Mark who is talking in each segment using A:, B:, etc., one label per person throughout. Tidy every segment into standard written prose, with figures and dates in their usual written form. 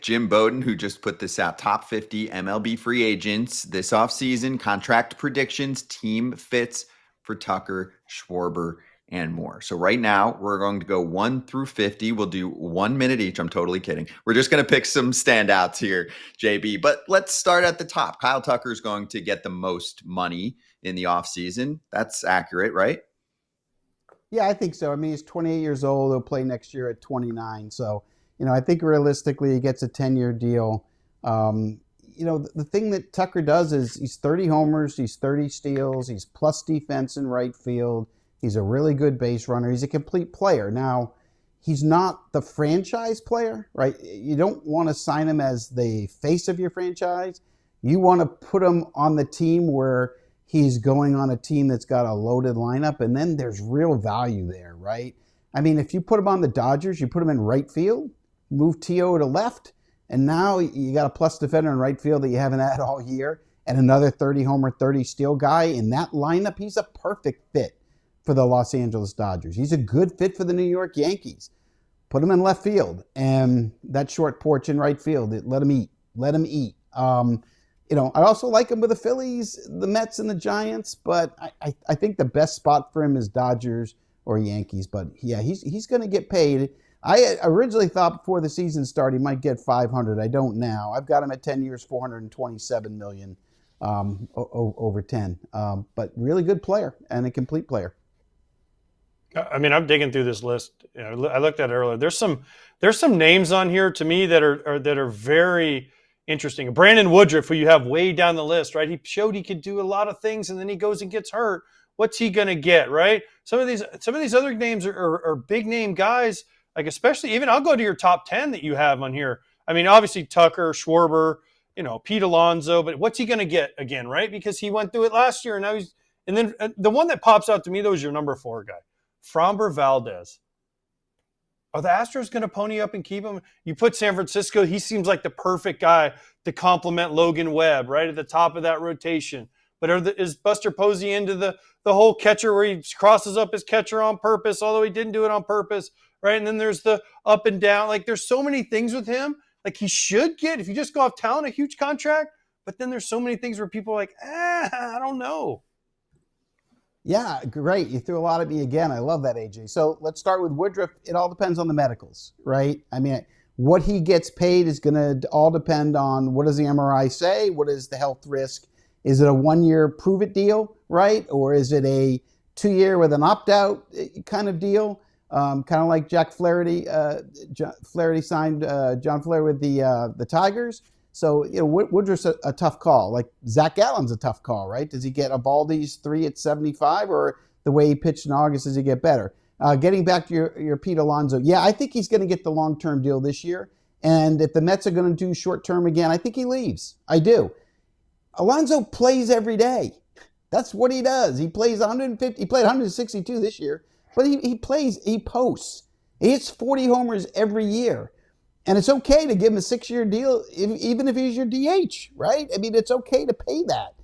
A: Jim Bowden, who just put this out, top 50 MLB free agents this offseason, contract predictions, team fits for Tucker, Schwarber, and more. So right now, we're going to go 1 through 50. We'll do 1 minute each. I'm totally kidding. We're just going to pick some standouts here, JB. But let's start at the top. Kyle Tucker is going to get the most money in the offseason. That's accurate, right?
B: Yeah, I think so. I mean, he's 28 years old. He'll play next year at 29. So, I think realistically he gets a 10-year deal. The thing that Tucker does is he's 30 homers, he's 30 steals, he's plus defense in right field. He's a really good base runner. He's a complete player. Now, he's not the franchise player, right? You don't want to sign him as the face of your franchise. You want to put him on the team where he's going on a team that's got a loaded lineup, and then there's real value there, right? I mean, if you put him on the Dodgers, you put him in right field, move T.O. to left, and now you got a plus defender in right field that you haven't had all year, and another 30 homer, 30 steal guy in that lineup. He's a perfect fit for the Los Angeles Dodgers. He's a good fit for the New York Yankees. Put him in left field, and that short porch in right field, let him eat. I also like him with the Phillies, the Mets, and the Giants, but I think the best spot for him is Dodgers or Yankees. But yeah, he's going to get paid. I originally thought before the season started he might get 500. I don't now. I've got him at 10 years, 427 million over 10. But really good player and a complete player.
C: I mean, I'm digging through this list. I looked at it earlier. There's some names on here to me that are very interesting. Brandon Woodruff, who you have way down the list, right? He showed he could do a lot of things, and then he goes and gets hurt. What's he going to get, right? Some of these other names are big name guys. Like especially even I'll go to your top 10 that you have on here. I mean, obviously Tucker, Schwarber, Pete Alonso, but what's he going to get again, right? Because he went through it last year, and now he's. And then the one that pops out to me though is your number 4 guy. Framber Valdez. Are the Astros going to pony up and keep him? You put San Francisco, he seems like the perfect guy to complement Logan Webb right at the top of that rotation. But is Buster Posey into the whole catcher where he crosses up his catcher on purpose, although he didn't do it on purpose, right? And then there's the up and down. Like there's so many things with him. Like he should get, if you just go off talent, a huge contract. But then there's so many things where people are like, I don't know.
B: Yeah, great. You threw a lot at me again. I love that, AJ. So let's start with Woodruff. It all depends on the medicals, right? I mean, what he gets paid is going to all depend on what does the MRI say? What is the health risk? Is it a 1-year prove-it deal, right? Or is it a 2-year with an opt-out kind of deal? Kind of like Jack Flaherty. Flaherty signed John Flaherty with the Tigers. So, Woodruff's a tough call. Like Zach Gallen's a tough call, right? Does he get a Baldy's 3 at 75, or the way he pitched in August, does he get better? Getting back to your Pete Alonso, yeah, I think he's going to get the long-term deal this year. And if the Mets are going to do short-term again, I think he leaves. I do. Alonso plays every day. That's what he does. He plays 150. He played 162 this year, but he posts. He hits 40 homers every year. And it's okay to give him a 6-year deal, even if he's your DH, right? I mean, it's okay to pay that.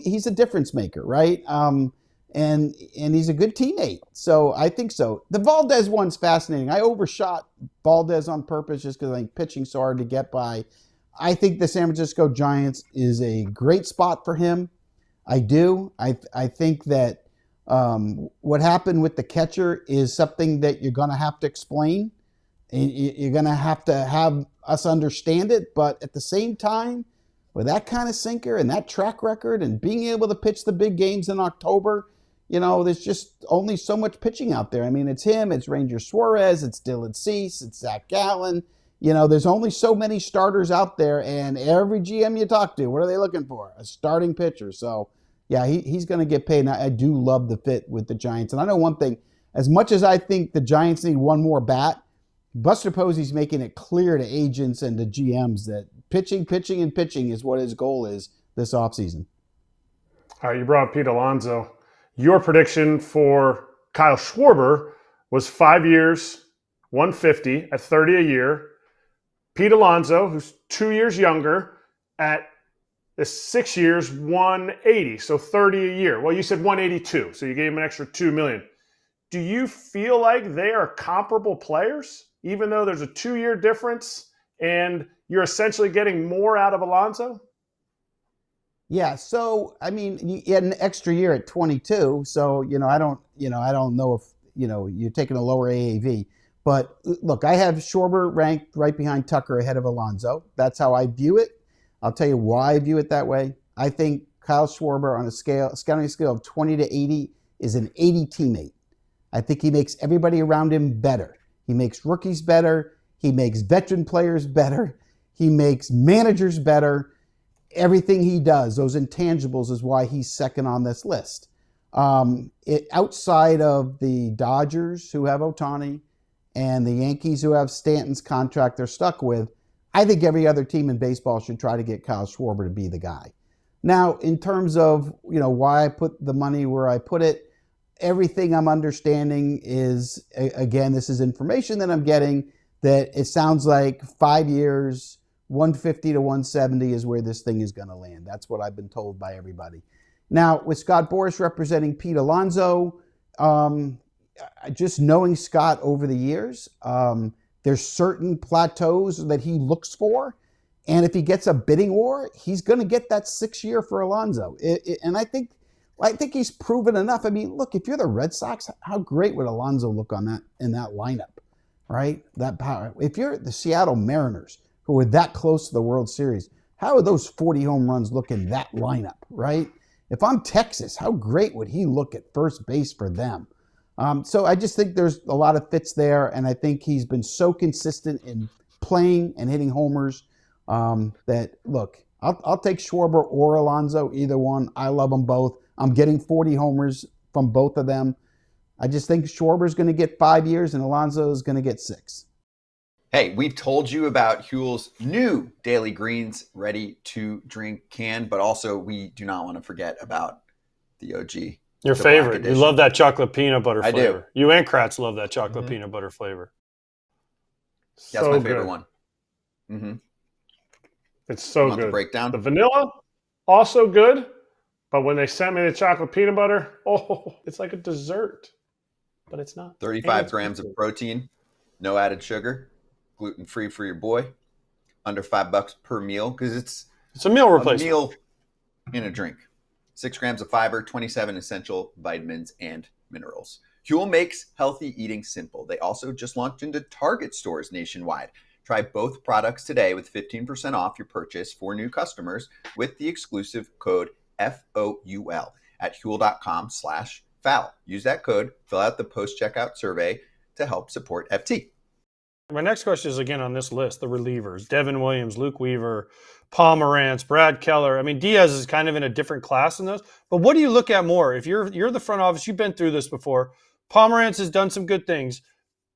B: He's a difference maker, right? And he's a good teammate. So I think so. The Valdez one's fascinating. I overshot Valdez on purpose just because I think pitching's so hard to get by. I think the San Francisco Giants is a great spot for him. I do. I think that what happened with the catcher is something that you're going to have to explain. You're going to have us understand it, but at the same time, with that kind of sinker and that track record and being able to pitch the big games in October, there's just only so much pitching out there. I mean, it's him, it's Ranger Suarez, it's Dylan Cease, it's Zach Gallen. There's only so many starters out there, and every GM you talk to, what are they looking for? A starting pitcher. So, yeah, he's going to get paid. And I do love the fit with the Giants. And I know one thing, as much as I think the Giants need one more bat, Buster Posey's making it clear to agents and to GMs that pitching is what his goal is this offseason.
D: All right, you brought up Pete Alonso. Your prediction for Kyle Schwarber was 5 years, 150 at 30 a year. Pete Alonso, who's 2 years younger, at the 6 years, 180, so 30 a year. Well, you said 182, so you gave him an extra $2 million. Do you feel like they are comparable players, even though there's a 2-year difference? And you're essentially getting more out of Alonso?
B: Yeah, so I mean, you had an extra year at 22, so I don't know if you're taking a lower AAV, but look, I have Schwarber ranked right behind Tucker ahead of Alonso. That's how I view it. I'll tell you why I view it that way. I think Kyle Schwarber on a scouting scale of 20 to 80 is an 80 teammate. I think he makes everybody around him better. He makes rookies better. He makes veteran players better. He makes managers better. Everything he does, those intangibles, is why he's second on this list. Outside of the Dodgers, who have Ohtani, and the Yankees, who have Stanton's contract they're stuck with, I think every other team in baseball should try to get Kyle Schwarber to be the guy. Now, in terms of why I put the money where I put it, everything I'm understanding is, again, this is information that I'm getting, that it sounds like 5 years, 150 to 170 is where this thing is going to land. That's what I've been told by everybody. Now, with Scott Boras representing Pete Alonso, just knowing Scott over the years, there's certain plateaus that he looks for. And if he gets a bidding war, he's going to get that 6 year for Alonso. And I think he's proven enough. I mean, look, if you're the Red Sox, how great would Alonso look in that lineup, right? That power. If you're the Seattle Mariners, who are that close to the World Series, how would those 40 home runs look in that lineup, right? If I'm Texas, how great would he look at first base for them? So I just think there's a lot of fits there, and I think he's been so consistent in playing and hitting homers that, look, I'll take Schwarber or Alonso, either one. I love them both. I'm getting 40 homers from both of them. I just think Schwarber's going to get 5 years and Alonso is going to get 6.
A: Hey, we've told you about Huel's new Daily Greens ready-to-drink can, but also we do not want to forget about the OG.
C: Your favorite. You love that chocolate peanut butter flavor.
A: I do.
C: You and Kratz love that chocolate peanut butter flavor.
A: That's my favorite one. Mm-hmm.
D: It's so good.
A: The breakdown?
D: The vanilla, also good, but when they sent me the chocolate peanut butter, it's like a dessert, but it's not.
A: 35 grams of protein, no added sugar, gluten-free for your boy, under $5 per meal, because it's
C: a meal replacement.
A: A meal in a drink. 6 grams of fiber, 27 essential vitamins and minerals. Huel makes healthy eating simple. They also just launched into Target stores nationwide. Try both products today with 15% off your purchase for new customers with the exclusive code FOUL at Huel.com/foul. Use that code, fill out the post-checkout survey to help support FT.
C: My next question is, again, on this list, the relievers. Devin Williams, Luke Weaver, Pomerantz, Brad Keller. I mean, Diaz is kind of in a different class than those. But what do you look at more? If you're the front office, you've been through this before. Pomerantz has done some good things.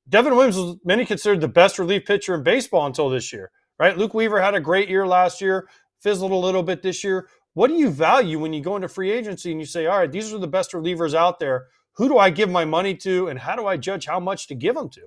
C: Devin Williams was many considered the best relief pitcher in baseball until this year, right? Luke Weaver had a great year last year, fizzled a little bit this year. What do you value when you go into free agency and you say, all right, these are the best relievers out there. Who do I give my money to, and how do I judge how much to give them to?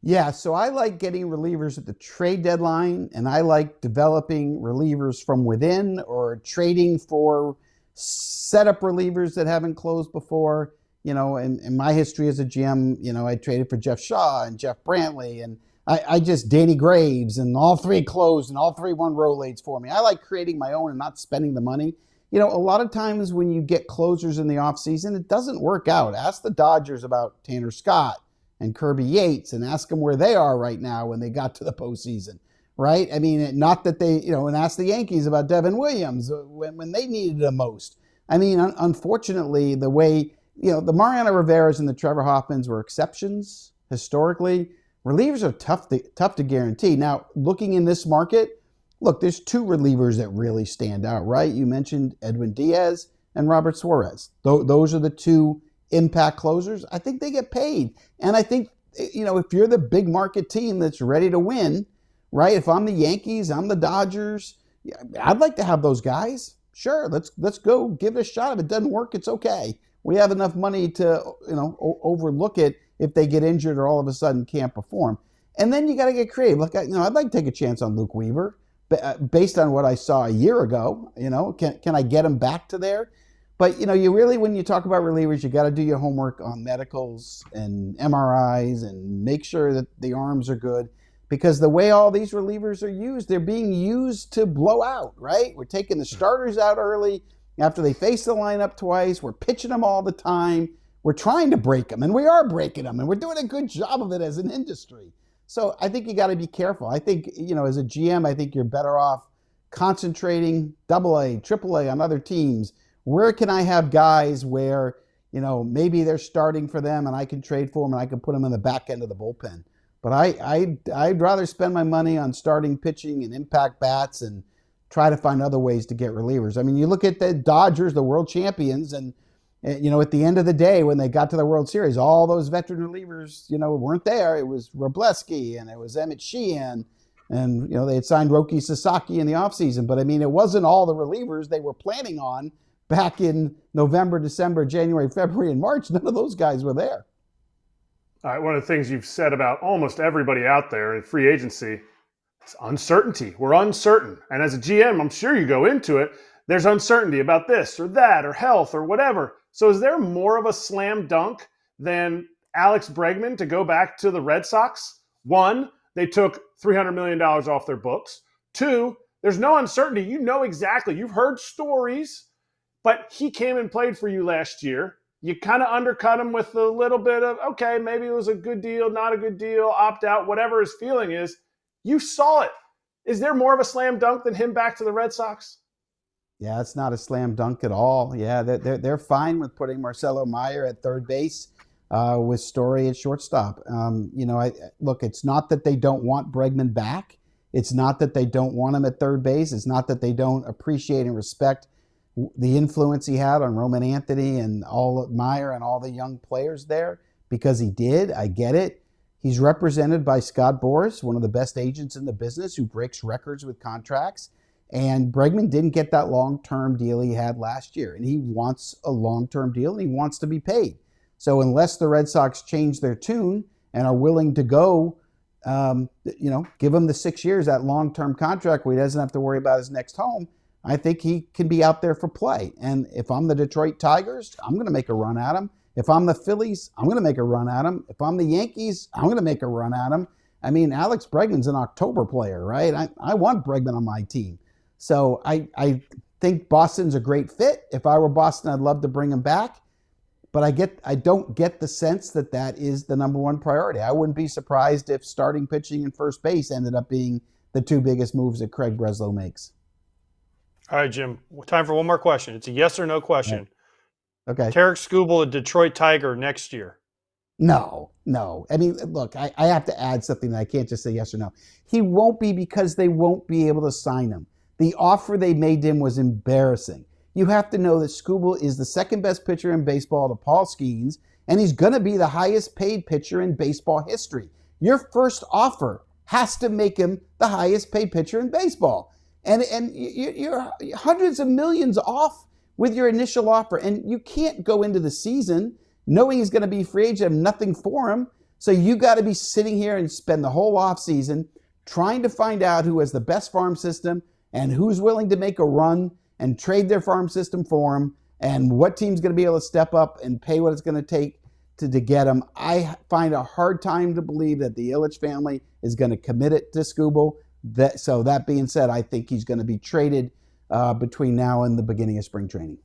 B: Yeah, so I like getting relievers at the trade deadline, and I like developing relievers from within or trading for setup relievers that haven't closed before. In my history as a GM, I traded for Jeff Shaw and Jeff Brantley, and I just Danny Graves, and all three closed and all three won Rolaids for me. I like creating my own and not spending the money. A lot of times when you get closers in the offseason, it doesn't work out. Ask the Dodgers about Tanner Scott and Kirby Yates and ask them where they are right now when they got to the postseason, right? I mean, not that they, and ask the Yankees about Devin Williams when they needed the most. I mean, unfortunately, the way, the Mariano Rivera's and the Trevor Hoffmans were exceptions historically. Relievers are tough to guarantee. Now, looking in this market, look, there's 2 relievers that really stand out, right? You mentioned Edwin Diaz and Robert Suarez. Those are the 2 impact closers. I think they get paid. And I think, if you're the big market team that's ready to win, right? If I'm the Yankees, I'm the Dodgers, I'd like to have those guys. Sure, let's go give it a shot. If it doesn't work, it's okay. We have enough money to, overlook it if they get injured or all of a sudden can't perform. And then you got to get creative. Look, I'd like to take a chance on Luke Weaver based on what I saw a year ago. Can I get him back to there? But, you really, when you talk about relievers, you got to do your homework on medicals and MRIs and make sure that the arms are good. because the way all these relievers are used, they're being used to blow out, right? We're taking the starters out early after they face the lineup twice. We're pitching them all the time. We're trying to break them, and we are breaking them, and we're doing a good job of it as an industry. So I think you got to be careful. I think, as a GM, I think you're better off concentrating AA, AAA on other teams. Where can I have guys where, maybe they're starting for them and I can trade for them and I can put them in the back end of the bullpen. But I'd rather spend my money on starting pitching and impact bats and try to find other ways to get relievers. I mean, you look at the Dodgers, the world champions, and at the end of the day, when they got to the World Series, all those veteran relievers, weren't there. It was Robleski and it was Emmett Sheehan, and they had signed Roki Sasaki in the offseason. But I mean, it wasn't all the relievers they were planning on back in November, December, January, February, and March. None of those guys were there.
D: All right, one of the things you've said about almost everybody out there in free agency is uncertainty. We're uncertain. And as a GM, I'm sure you go into it, there's uncertainty about this or that or health or whatever. So is there more of a slam dunk than Alex Bregman to go back to the Red Sox? One, they took $300 million off their books. Two, there's no uncertainty. You know exactly. You've heard stories, but he came and played for you last year. You kind of undercut him with a little bit of, okay, maybe it was a good deal, not a good deal, opt out, whatever his feeling is. You saw it. Is there more of a slam dunk than him back to the Red Sox?
B: Yeah, it's not a slam dunk at all. Yeah, they're fine with putting Marcelo Meyer at third base with Story at shortstop. Look, it's not that they don't want Bregman back. It's not that they don't want him at third base. It's not that they don't appreciate and respect the influence he had on Roman Anthony and all Meyer and all the young players there, because he did. I get it. He's represented by Scott Boras, one of the best agents in the business, who breaks records with contracts. And Bregman didn't get that long-term deal he had last year. And he wants a long-term deal, and he wants to be paid. So unless the Red Sox change their tune and are willing to go, give him the 6 years, that long-term contract where he doesn't have to worry about his next home, I think he can be out there for play. And if I'm the Detroit Tigers, I'm going to make a run at him. If I'm the Phillies, I'm going to make a run at him. If I'm the Yankees, I'm going to make a run at him. I mean, Alex Bregman's an October player, right? I want Bregman on my team. So I think Boston's a great fit. If I were Boston, I'd love to bring him back. But I don't get the sense that is the number one priority. I wouldn't be surprised if starting pitching and first base ended up being the two biggest moves that Craig Breslow makes.
C: All right, Jim, time for one more question. It's a yes or no question.
B: Okay.
C: Tarik Skubal, a Detroit Tiger next year.
B: No. I mean, look, I have to add something. I can't just say yes or no. He won't be, because they won't be able to sign him. The offer they made him was embarrassing. You have to know that Skubal is the second best pitcher in baseball to Paul Skeens, and he's going to be the highest paid pitcher in baseball history. Your first offer has to make him the highest paid pitcher in baseball. And you're hundreds of millions off with your initial offer. And you can't go into the season knowing he's going to be free agent, have nothing for him. So you got to be sitting here and spend the whole offseason trying to find out who has the best farm system and who's willing to make a run and trade their farm system for him, and what team's going to be able to step up and pay what it's going to take to get him. I find a hard time to believe that the Ilitch family is going to commit it to Skubal. So that being said, I think he's going to be traded between now and the beginning of spring training.